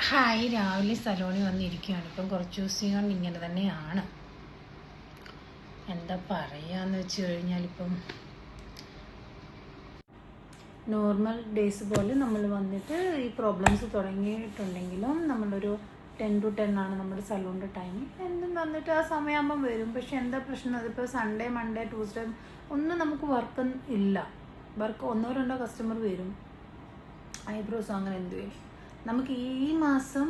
Hi, രാവിലെ സലോണിൽ വന്നിരിക്കുകയാണ്. ഇപ്പം കുറച്ച് ദിവസം കൊണ്ട് ഇങ്ങനെ തന്നെയാണ്. എന്താ പറയാന്ന് വെച്ച് കഴിഞ്ഞാൽ, ഇപ്പം നോർമൽ ഡേയ്സ് പോലെ നമ്മൾ വന്നിട്ട് ഈ പ്രോബ്ലംസ് തുടങ്ങിയിട്ടുണ്ടെങ്കിലും നമ്മളൊരു 10 to 10 ആണ് നമ്മുടെ സലൂണിൻ്റെ ടൈം. എന്നും വന്നിട്ട് ആ സമയമാകുമ്പം വരും. പക്ഷെ എന്താ പ്രശ്നം, അതിപ്പോൾ സൺഡേ, മൺഡേ, ട്യൂസ്ഡേ ഒന്നും നമുക്ക് വർക്ക് ഇല്ല. വർക്ക് 1-2 കസ്റ്റമർ വരും, ഐബ്രോസോ അങ്ങനെ എന്തുവരും. നമുക്ക് ഈ മാസം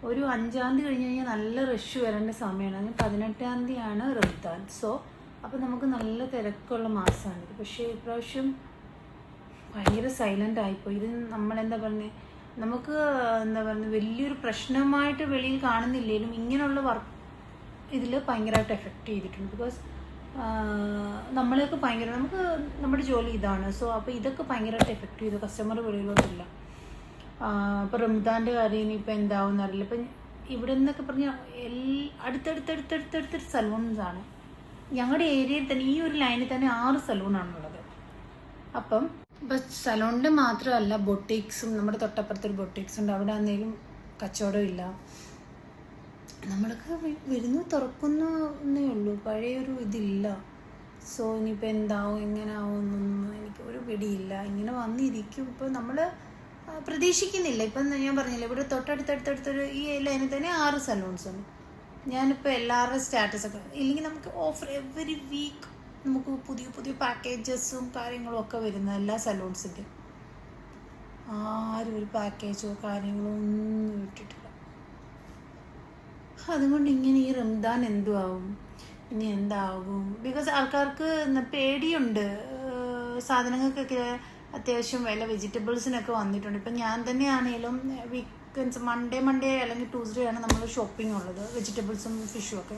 ഒരു 5-ാം തീയതി കഴിഞ്ഞ് കഴിഞ്ഞാൽ നല്ല റഷ് വരേണ്ട സമയമാണ്. 18-ാം തീയതിയാണ് റംസാൻ. സോ അപ്പോൾ നമുക്ക് നല്ല തിരക്കുള്ള മാസമാണിത്. പക്ഷേ ഇപ്രാവശ്യം ഭയങ്കര സൈലൻ്റ് ആയിപ്പോയി. ഇത് നമ്മളെന്താ പറയുന്നത്, നമുക്ക് എന്താ പറയുന്നത്, വലിയൊരു പ്രശ്നമായിട്ട് വെളിയിൽ കാണുന്നില്ലെങ്കിലും ഇങ്ങനെയുള്ള വർക്ക് ഇതിൽ ഭയങ്കരമായിട്ട് എഫക്റ്റ് ചെയ്തിട്ടുണ്ട്. ബിക്കോസ് നമ്മളെയൊക്കെ ഭയങ്കര, നമുക്ക് നമ്മുടെ ജോലി ഇതാണ്. സോ അപ്പോൾ ഇതൊക്കെ ഭയങ്കരമായിട്ട് എഫക്റ്റ് ചെയ്തു. കസ്റ്റമർ വെളിയിലോട്ടില്ല. ഇപ്പോൾ റംസാൻ്റെ കാര്യം ഇനിയിപ്പോൾ എന്താവും അറിയില്ല. ഇപ്പം ഇവിടെ നിന്നൊക്കെ പറഞ്ഞാൽ അടുത്തടുത്തടുത്തടുത്തടുത്തൊരു സലൂൺസാണ്. ഞങ്ങളുടെ ഏരിയയിൽ തന്നെ ഈ ഒരു ലൈനിൽ തന്നെ 6 സലൂണാണുള്ളത്. അപ്പം ഇപ്പം സലൂണിൻ്റെ മാത്രമല്ല, ബൊട്ടീക്സും, നമ്മുടെ തൊട്ടപ്പുറത്തൊരു ബൊട്ടീക്സ് ഉണ്ട്. അവിടെ ആണെങ്കിലും കച്ചവടം ഇല്ല. നമ്മളൊക്കെ വരുന്നു തുറക്കുന്നേ ഉള്ളൂ, പഴയൊരു ഇതില്ല. സോ ഇനിയിപ്പോൾ എന്താവും എങ്ങനെയാവും എന്നൊന്നും എനിക്ക് ഒരു പിടിയില്ല. ഇങ്ങനെ വന്നിരിക്കും. ഇപ്പോൾ നമ്മൾ പ്രതീക്ഷിക്കുന്നില്ല. ഇപ്പം ഞാൻ പറഞ്ഞില്ല, ഇവിടെ തൊട്ടടുത്തടുത്തടുത്തൊരു ഈ ലൈനിൽ തന്നെ 6 സലൂൺസ് ഉണ്ട്. ഞാനിപ്പോൾ എല്ലാവരുടെയും സ്റ്റാറ്റസൊക്കെ ഇല്ലെങ്കിൽ നമുക്ക് ഓഫർ എവറി വീക്ക് നമുക്ക് പുതിയ പുതിയ പാക്കേജസും കാര്യങ്ങളും ഒക്കെ വരുന്ന എല്ലാ സലൂൺസിൻ്റെ ആരും ഒരു പാക്കേജോ കാര്യങ്ങളോ ഒന്നും ഇട്ടിട്ടില്ല. അതുകൊണ്ട് ഇങ്ങനെ ഈ റംസാൻ എന്തുവാകും, ഇനി എന്താകും? ബിക്കോസ് ആൾക്കാർക്ക് പേടിയുണ്ട്. സാധനങ്ങൾക്കൊക്കെ അത്യാവശ്യം വില, വെജിറ്റബിൾസിനൊക്കെ വന്നിട്ടുണ്ട്. ഇപ്പം ഞാൻ തന്നെയാണെങ്കിലും വീക്കെൻഡ്സ് മൺഡേ അല്ലെങ്കിൽ ട്യൂസ്ഡേ ആണ് നമ്മൾ ഷോപ്പിംഗ് ഉള്ളത്, വെജിറ്റബിൾസും ഫിഷും ഒക്കെ.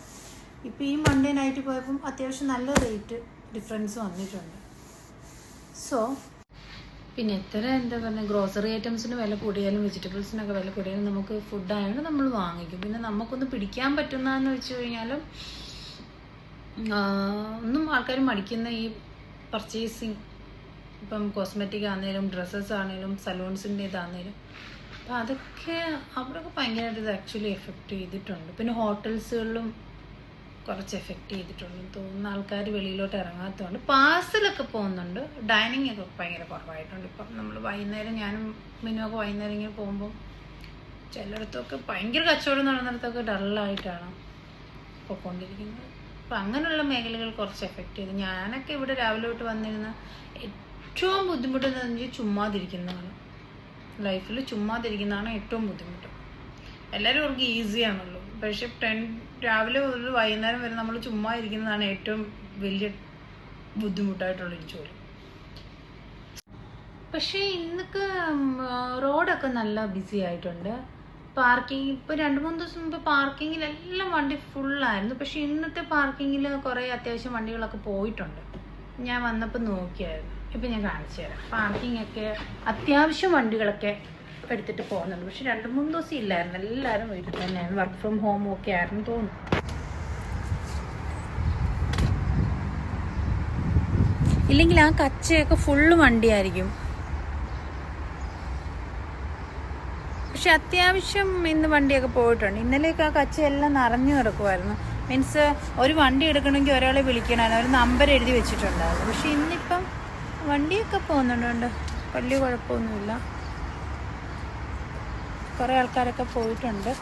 ഇപ്പോൾ ഈ മൺഡേ നൈറ്റ് പോയപ്പം അത്യാവശ്യം നല്ല റേറ്റ് ഡിഫറൻസ് വന്നിട്ടുണ്ട്. സോ പിന്നെ എത്ര എന്താ പറയുക, ഗ്രോസറി ഐറ്റംസിന് വില കൂടിയാലും വെജിറ്റബിൾസിനൊക്കെ വില കൂടിയാലും നമുക്ക് ഫുഡായതുകൊണ്ട് നമ്മൾ വാങ്ങിക്കും. പിന്നെ നമുക്കൊന്ന് പിടിക്കാൻ പറ്റുന്നതെന്ന് വെച്ച് കഴിഞ്ഞാലും ഒന്നും ആൾക്കാർ മടിക്കുന്ന ഈ പർച്ചേസിങ്, ഇപ്പം കോസ്മെറ്റിക് ആണെങ്കിലും ഡ്രസ്സസ് ആണെങ്കിലും സലൂൺസിൻ്റെ ഇതാണെങ്കിലും, അപ്പം അതൊക്കെ അവിടെയൊക്കെ ഭയങ്കരമായിട്ട് ഇത് ആക്ച്വലി എഫക്റ്റ് ചെയ്തിട്ടുണ്ട്. പിന്നെ ഹോട്ടൽസുകളിലും കുറച്ച് എഫക്റ്റ് ചെയ്തിട്ടുണ്ട് തോന്നുന്ന. ആൾക്കാർ വെളിയിലോട്ട് ഇറങ്ങാത്തതുകൊണ്ട് പാഴ്സലൊക്കെ പോകുന്നുണ്ട്. ഡൈനിങ് ഒക്കെ ഭയങ്കര കുറവായിട്ടുണ്ട്. ഇപ്പം നമ്മൾ വൈകുന്നേരം, ഞാനും മിനുവൊക്കെ വൈകുന്നേരം ഇങ്ങനെ പോകുമ്പോൾ ചിലയിടത്തൊക്കെ ഭയങ്കര കച്ചവടം നടന്നിടത്തൊക്കെ ഡള്ളായിട്ടാണ് പോയിക്കൊണ്ടിരിക്കുന്നത്. അപ്പം അങ്ങനെയുള്ള മേഖലകൾ കുറച്ച് എഫക്റ്റ് ചെയ്തു. ഞാനൊക്കെ ഇവിടെ രാവിലെ തൊട്ട് വന്നിരുന്ന ഏറ്റവും ബുദ്ധിമുട്ടെന്ന് പറഞ്ഞാൽ ചുമ്മാതിരിക്കുന്നതാണ്. ലൈഫിൽ ചുമ്മാതിരിക്കുന്നതാണ് ഏറ്റവും ബുദ്ധിമുട്ട്. എല്ലാവരും അവർക്ക് ഈസിയാണല്ലോ. പക്ഷെ രാവിലെ ഒരു വൈകുന്നേരം വരെ നമ്മൾ ചുമ്മാ ഇരിക്കുന്നതാണ് ഏറ്റവും വലിയ ബുദ്ധിമുട്ടായിട്ടുള്ളൊരു ജോലി. പക്ഷേ ഇന്നൊക്കെ റോഡൊക്കെ നല്ല ബിസി ആയിട്ടുണ്ട്. പാർക്കിംഗ് ഇപ്പോൾ 2-3 ദിവസം മുമ്പ് പാർക്കിങ്ങിലെല്ലാം വണ്ടി ഫുള്ളായിരുന്നു. പക്ഷെ ഇന്നത്തെ പാർക്കിങ്ങിൽ കുറേ അത്യാവശ്യം വണ്ടികളൊക്കെ പോയിട്ടുണ്ട്. ഞാൻ വന്നപ്പോൾ നോക്കിയായിരുന്നു. ഇപ്പം ഞാൻ കാണിച്ചു തരാം. പാർക്കിംഗ് ഒക്കെ അത്യാവശ്യം വണ്ടികളൊക്കെ എടുത്തിട്ട് പോകുന്നുണ്ട്. പക്ഷെ 2-3 ദിവസം ഇല്ലായിരുന്നു. എല്ലാവരും വീട്ടിൽ തന്നെയായിരുന്നു. വർക്ക് ഫ്രം ഹോം ഒക്കെ ആയിരുന്നു തോന്നുന്നു. ഇല്ലെങ്കിൽ ആ കച്ചയൊക്കെ ഫുള്ള് വണ്ടിയായിരിക്കും. പക്ഷെ അത്യാവശ്യം ഇന്ന് വണ്ടിയൊക്കെ പോയിട്ടുണ്ട്. ഇന്നലെയൊക്കെ ആ കച്ചയെല്ലാം നിറഞ്ഞു കിടക്കുമായിരുന്നു. മീൻസ് ഒരു വണ്ടി എടുക്കണമെങ്കിൽ ഒരാളെ വിളിക്കണമായിരുന്നു, ഒരു നമ്പർ എഴുതി വെച്ചിട്ടുണ്ടായിരുന്നു. പക്ഷെ ഇന്നിപ്പം വണ്ടിയൊക്കെ പോകുന്നുണ്ട്, വലിയ കുഴപ്പമൊന്നുമില്ല. കുറേ ആൾക്കാരൊക്കെ പോയിട്ടുണ്ട്.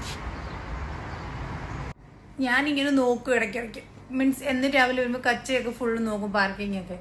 ഞാനിങ്ങനെ നോക്കും ഇടയ്ക്കിടയ്ക്ക്. മീൻസ് എന്ന് രാവിലെ വരുമ്പോൾ കച്ചയൊക്കെ ഫുള്ള് നോക്കും, പാർക്കിങ്ങൊക്കെ.